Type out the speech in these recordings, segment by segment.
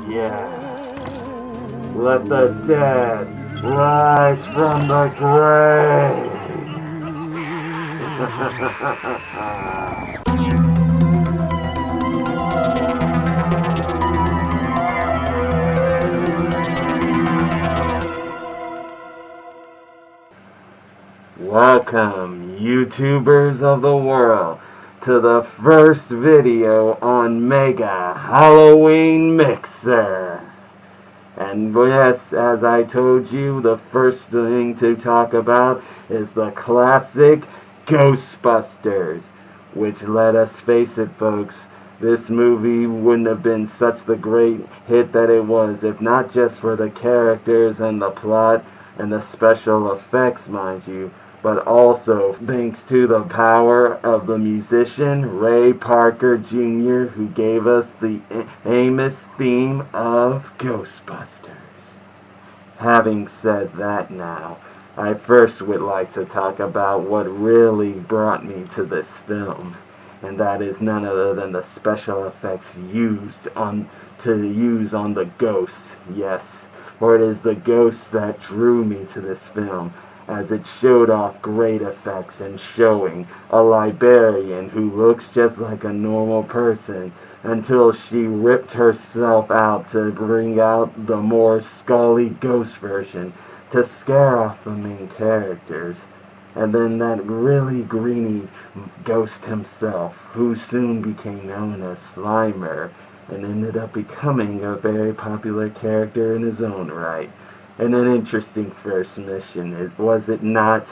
Yes. Let the dead rise from the grave. Welcome, YouTubers of the world, to the first video on Mega Halloween Mixer. And yes, as I told you, the first thing to talk about is the classic Ghostbusters. Which, let us face it, folks, this movie wouldn't have been such the great hit that it was if not just for the characters and the plot and the special effects, mind you, but also thanks to the power of the musician Ray Parker Jr., who gave us the famous theme of Ghostbusters. Having said that now, I first would like to talk about what really brought me to this film, and that is none other than the special effects used on the ghosts. Yes, for it is the ghosts that drew me to this film, as it showed off great effects and showing a librarian who looks just like a normal person until she ripped herself out to bring out the more scully ghost version to scare off the main characters. And then that really greeny ghost himself, who soon became known as Slimer and ended up becoming a very popular character in his own right. And an interesting first mission, was it not?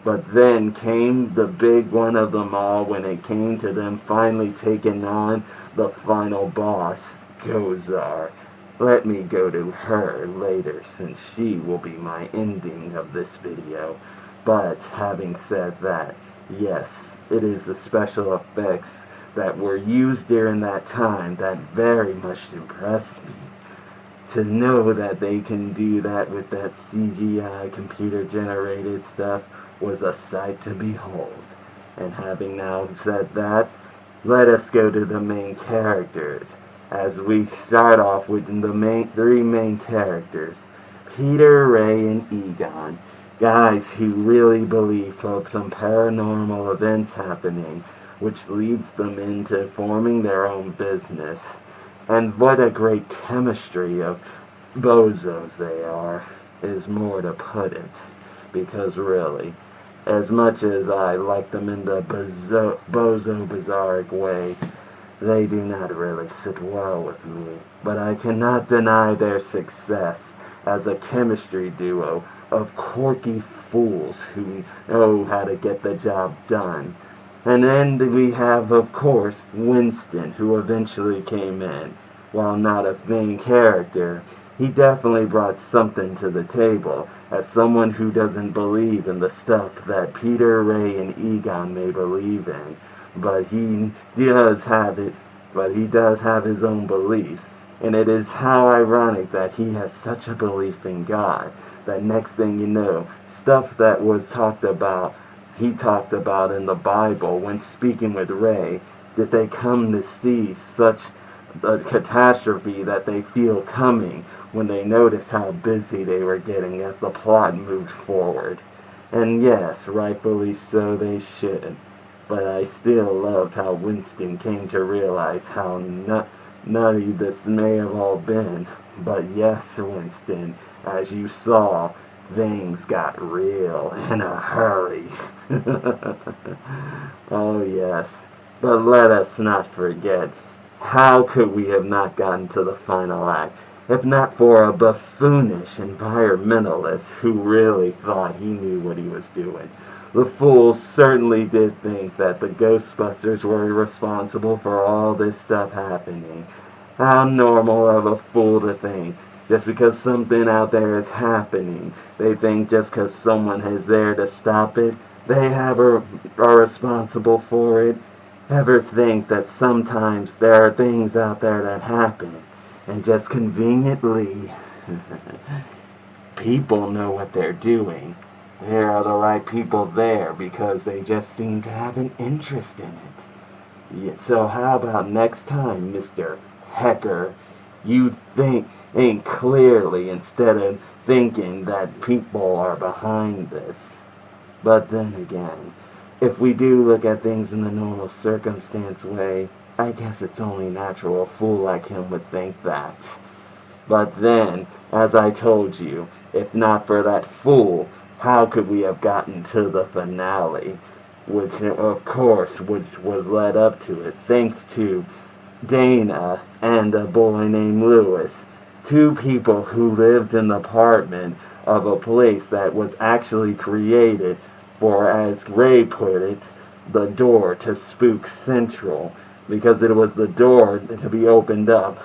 But then came the big one of them all when it came to them finally taking on the final boss, Gozar. Let me go to her later, since she will be my ending of this video. But having said that, yes, it is the special effects that were used during that time that very much impressed me. To know that they can do that with that CGI computer-generated stuff was a sight to behold. And having now said that, let us go to the main characters, as we start off with the three main characters, Peter, Ray, and Egon. Guys who really believe, folks, some paranormal events happening, which leads them into forming their own business. And what a great chemistry of bozos they are, is more to put it. Because really, as much as I like them in the bozo-bizarric way, they do not really sit well with me. But I cannot deny their success as a chemistry duo of quirky fools who know how to get the job done. And then we have, of course, Winston, who eventually came in. While not a main character, he definitely brought something to the table, as someone who doesn't believe in the stuff that Peter, Ray, and Egon may believe in. But he does have his own beliefs. And it is how ironic that he has such a belief in God, that next thing you know, stuff that was he talked about in the Bible when speaking with Ray, did they come to see such a catastrophe that they feel coming when they notice how busy they were getting as the plot moved forward. And yes, rightfully so they should. But I still loved how Winston came to realize how nutty this may have all been. But yes, Winston, as you saw, things got real in a hurry. Oh yes, but let us not forget, how could we have not gotten to the final act if not for a buffoonish environmentalist who really thought he knew what he was doing? The fools certainly did think that the Ghostbusters were responsible for all this stuff happening. How normal of a fool to think, just because something out there is happening, they think just because someone is there to stop it, they are responsible for it. Ever think that sometimes there are things out there that happen, and just conveniently, people know what they're doing. There are the right people there because they just seem to have an interest in it. So how about next time, Mr. Hecker you think clearly instead of thinking that people are behind this. But then again, if we do look at things in the normal circumstance way, I guess it's only natural a fool like him would think that. But then, as I told you, if not for that fool, how could we have gotten to the finale? Which, of course, which was led up to it, thanks to Dana and a boy named Lewis, two people who lived in the apartment of a place that was actually created for, as Ray put it, the door to Spook Central, because it was the door to be opened up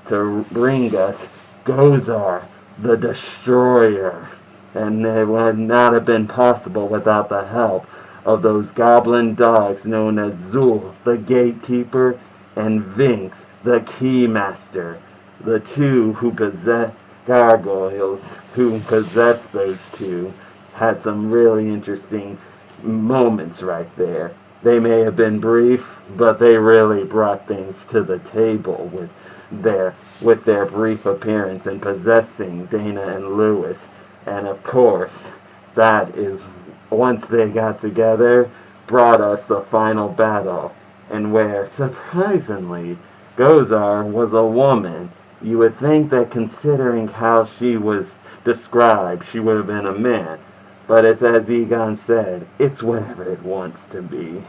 to bring us Gozar, the Destroyer, and it would not have been possible without the help of those goblin dogs known as Zul, the Gatekeeper, and Vinx, the Keymaster, the two who possess gargoyles who possess those two had some really interesting moments right there. They may have been brief, but they really brought things to the table with their brief appearance and possessing Dana and Lewis. And of course, that is, once they got together, brought us the final battle, and where, surprisingly, Gozar was a woman. You would think that considering how she was described, she would have been a man. But it's as Egon said, it's whatever it wants to be.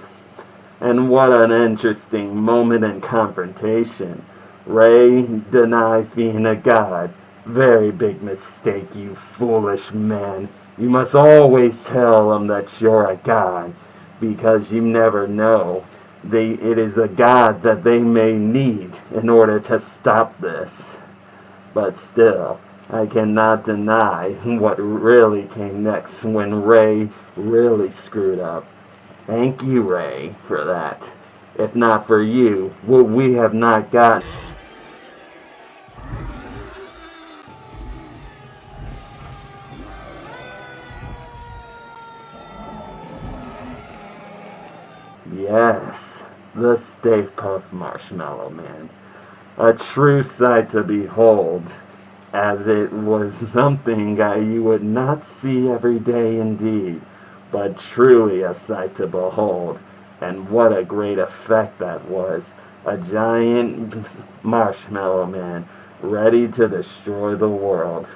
And what an interesting moment and confrontation. Ray denies being a god. Very big mistake, you foolish man. You must always tell them that you're a god, because you never know. It is a god that they may need in order to stop this. But still, I cannot deny what really came next when Ray really screwed up. Thank you, Ray, for that. If not for you, would we have not gotten... Yes, the Stay Puft Marshmallow Man. A true sight to behold, as it was something you would not see every day indeed, but truly a sight to behold. And what a great effect that was. A giant marshmallow man ready to destroy the world.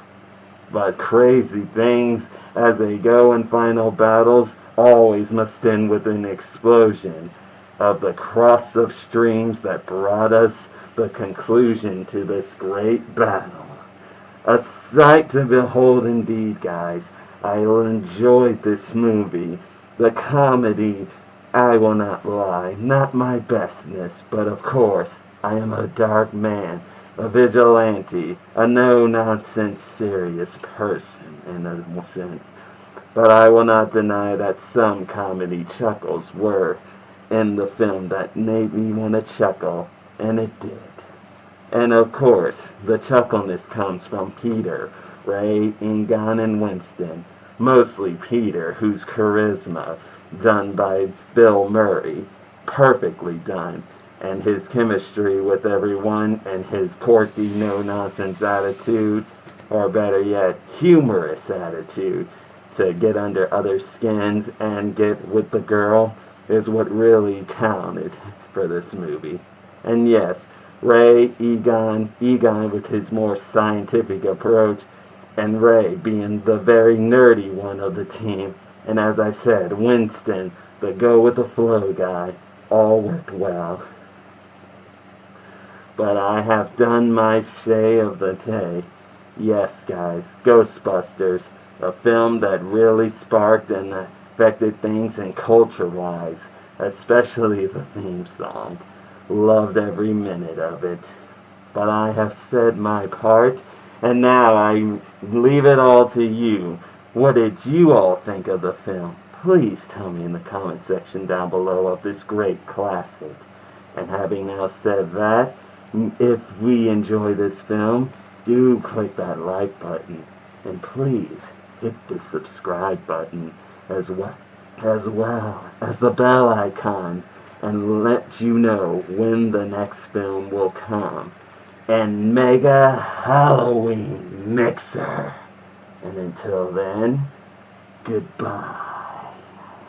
But crazy things as they go in final battles always must end with an explosion of the cross of streams that brought us the conclusion to this great battle. A sight to behold indeed, guys. I enjoyed this movie. The comedy, I will not lie, not my bestness, but of course, I am a dark man, a vigilante, a no-nonsense serious person in a sense. But I will not deny that some comedy chuckles were in the film that made me want to chuckle, and it did. And of course, the chuckleness comes from Peter, Ray, Egon, and Winston. Mostly Peter, whose charisma, done by Bill Murray, perfectly done, and his chemistry with everyone, and his quirky, no-nonsense attitude, or better yet, humorous attitude, to get under other skins and get with the girl, is what really counted for this movie. And yes, Ray, Egon with his more scientific approach, and Ray being the very nerdy one of the team, and as I said, Winston, the go-with-the-flow guy, all worked well. But I have done my say of the day. Yes, guys, Ghostbusters, a film that really sparked and affected things in culture-wise, especially the theme song. Loved every minute of it. But I have said my part, and now I leave it all to you. What did you all think of the film? Please tell me in the comment section down below of this great classic. And having now said that, if we enjoy this film, do click that like button. And please hit the subscribe button as well as the bell icon, and let you know when the next film will come. and Mega Halloween Mixer. And until then, goodbye.